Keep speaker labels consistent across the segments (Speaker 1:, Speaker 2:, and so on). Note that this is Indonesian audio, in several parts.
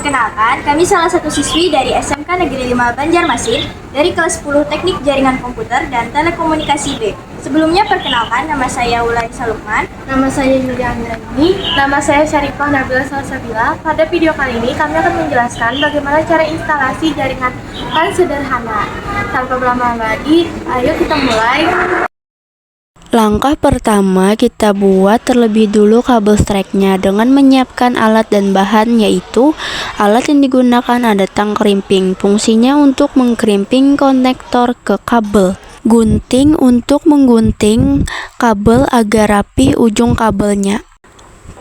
Speaker 1: Perkenalkan, kami salah satu siswi dari SMK Negeri 5 Banjarmasin dari kelas 10 Teknik Jaringan Komputer dan Telekomunikasi B. Sebelumnya perkenalkan, nama saya Wulai Salukman.
Speaker 2: Nama saya Yulia Andrani. Nama saya Syarifah Nabila Salsabila. Pada video kali ini kami akan menjelaskan bagaimana cara instalasi jaringan LAN sederhana. Tanpa berlama-lama lagi, ayo kita mulai.
Speaker 3: Langkah pertama, kita buat terlebih dulu kabel strike-nya dengan menyiapkan alat dan bahan, yaitu alat yang digunakan ada tang krimping. Fungsinya untuk mengkrimping konektor ke kabel. Gunting untuk menggunting kabel agar rapi ujung kabelnya.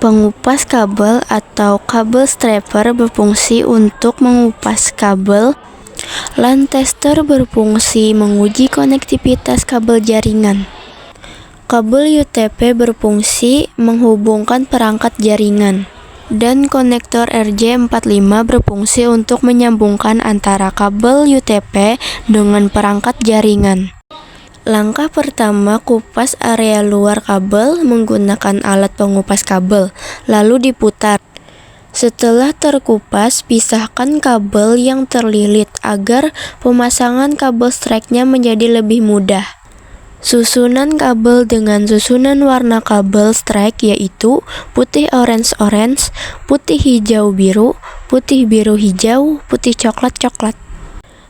Speaker 3: Pengupas kabel atau kabel strapper berfungsi untuk mengupas kabel. LAN tester berfungsi menguji konektivitas kabel jaringan. Kabel UTP berfungsi menghubungkan perangkat jaringan, dan konektor RJ45 berfungsi untuk menyambungkan antara kabel UTP dengan perangkat jaringan. Langkah pertama, kupas area luar kabel menggunakan alat pengupas kabel, lalu diputar. Setelah terkupas, pisahkan kabel yang terlilit agar pemasangan kabel strike-nya menjadi lebih mudah. Susunan kabel dengan susunan warna kabel strike yaitu putih orange-orange, putih hijau-biru, putih biru-hijau, putih coklat-coklat.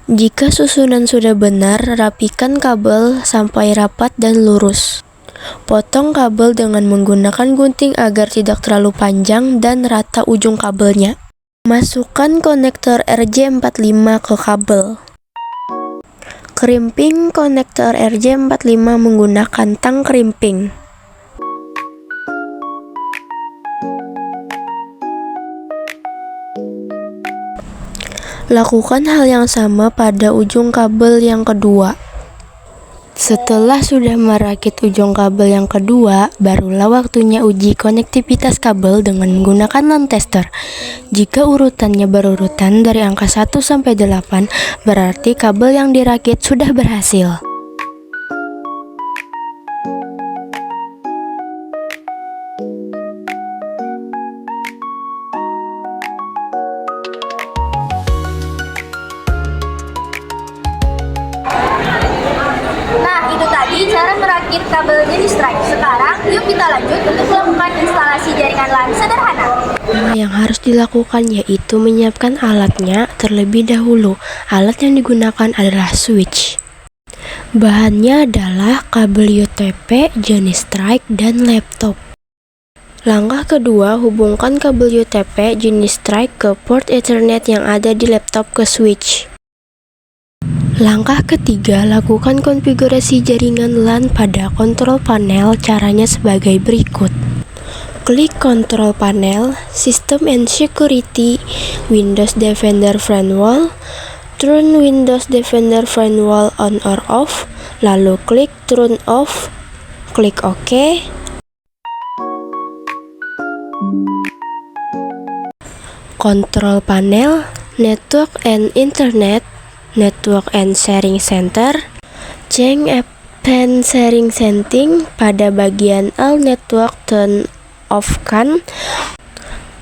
Speaker 3: Jika susunan sudah benar, rapikan kabel sampai rapat dan lurus. Potong kabel dengan menggunakan gunting agar tidak terlalu panjang dan rata ujung kabelnya. Masukkan konektor RJ45 ke kabel. Krimping konektor RJ45 menggunakan tang krimping. Lakukan hal yang sama pada ujung kabel yang kedua. Setelah sudah merakit ujung kabel yang kedua, barulah waktunya uji konektivitas kabel dengan menggunakan LAN tester. Jika urutannya berurutan dari angka 1 sampai 8, berarti kabel yang dirakit sudah berhasil.
Speaker 1: Cara merakit kabel mini strike. Sekarang, yuk kita lanjut untuk melakukan instalasi jaringan LAN sederhana.
Speaker 3: Yang harus dilakukan yaitu menyiapkan alatnya terlebih dahulu. Alat yang digunakan adalah switch. Bahannya adalah kabel UTP, jenis strike, dan laptop. Langkah kedua, hubungkan kabel UTP jenis strike ke port Ethernet yang ada di laptop ke switch. Langkah ketiga, lakukan konfigurasi jaringan LAN pada kontrol panel. Caranya sebagai berikut. Klik kontrol panel, System and Security, Windows Defender Firewall, turn Windows Defender Firewall on or off, lalu klik turn off, klik OK. Kontrol panel, Network and Internet, Network and Sharing Center, change Append Sharing Setting. Pada bagian All Network turn off kan,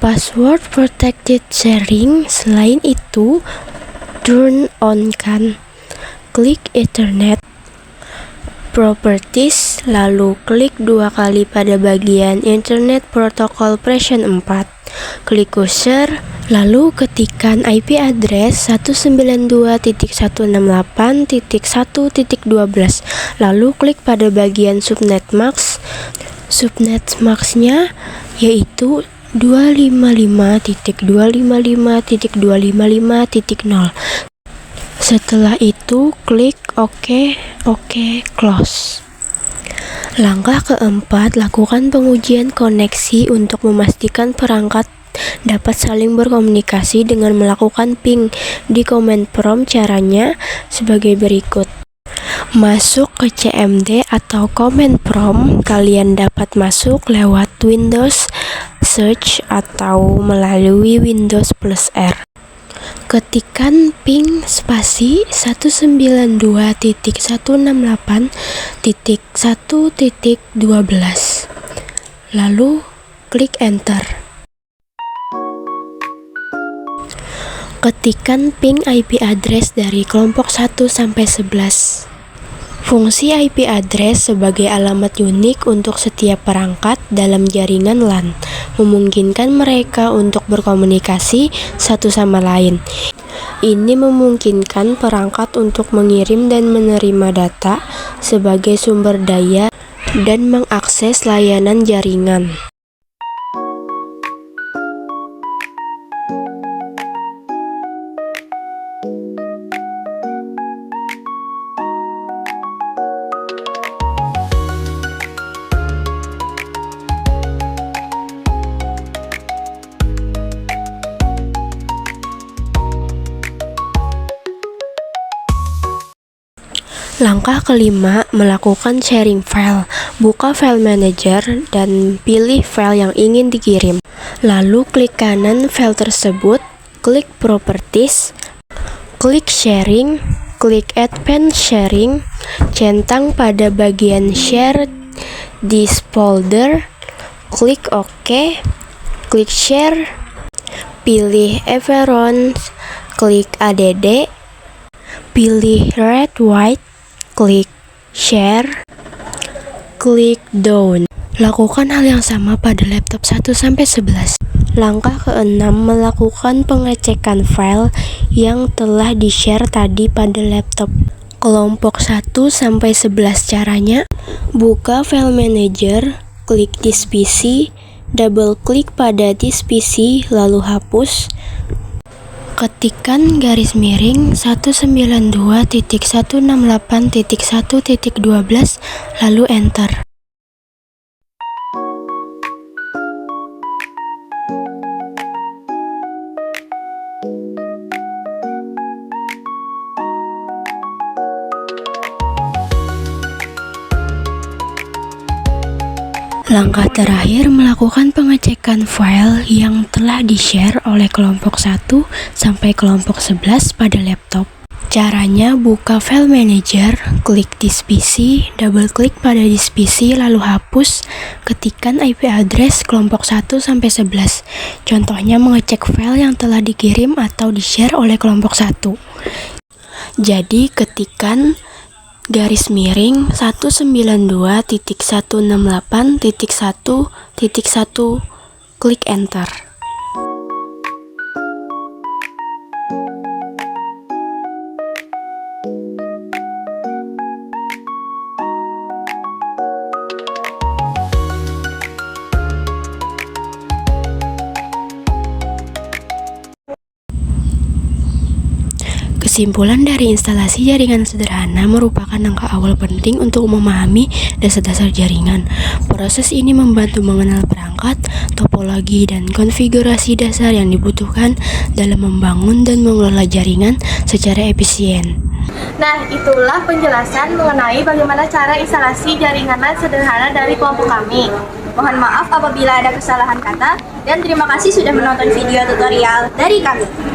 Speaker 3: Password Protected Sharing. Selain itu, turn on kan. Klik Ethernet Properties, lalu klik 2 kali pada bagian Internet Protocol version 4. Klik User, lalu ketikkan IP address 192.168.1.12, lalu klik pada bagian Subnet Max. Subnet Max-nya yaitu 255.255.255.0. Setelah itu klik OK, close. Langkah keempat, lakukan pengujian koneksi untuk memastikan perangkat dapat saling berkomunikasi dengan melakukan ping di command prompt. Caranya sebagai berikut. Masuk ke CMD atau command prompt. Kalian dapat masuk lewat Windows Search atau melalui Windows +R. Ketikkan ping spasi 192.168.1.12, lalu klik enter. Ketikkan ping IP address dari kelompok 1 sampai 11. Fungsi IP address sebagai alamat unik untuk setiap perangkat dalam jaringan LAN, memungkinkan mereka untuk berkomunikasi satu sama lain. Ini memungkinkan perangkat untuk mengirim dan menerima data sebagai sumber daya dan mengakses layanan jaringan. Langkah kelima, melakukan sharing file. Buka file manager dan pilih file yang ingin dikirim. Lalu klik kanan file tersebut, klik properties, klik sharing, klik advance sharing, centang pada bagian share this folder, klik OK, klik share, pilih Everon, klik add, pilih red white, klik share, klik done. Lakukan hal yang sama pada laptop 1-11. Langkah keenam, melakukan pengecekan file yang telah di-share tadi pada laptop kelompok 1-11. Caranya, buka file manager, klik this PC, double klik pada this PC, lalu hapus. Ketikkan garis miring 192.168.1.12 lalu enter. Langkah terakhir, melakukan pengecekan file yang telah di-share oleh kelompok 1 sampai kelompok 11 pada laptop. Caranya, buka file manager, klik this PC, double klik pada this PC, lalu hapus. Ketikkan IP address kelompok 1 sampai 11. Contohnya mengecek file yang telah dikirim atau di-share oleh kelompok 1. Jadi, ketikkan garis miring 192.168.1.1, klik enter. Kesimpulan dari instalasi jaringan sederhana merupakan langkah awal penting untuk memahami dasar-dasar jaringan. Proses ini membantu mengenal perangkat, topologi, dan konfigurasi dasar yang dibutuhkan dalam membangun dan mengelola jaringan secara efisien.
Speaker 2: Nah, itulah penjelasan mengenai bagaimana cara instalasi jaringan LAN sederhana dari kelompok kami.
Speaker 1: Mohon maaf apabila ada kesalahan kata, dan terima kasih sudah menonton video tutorial dari kami.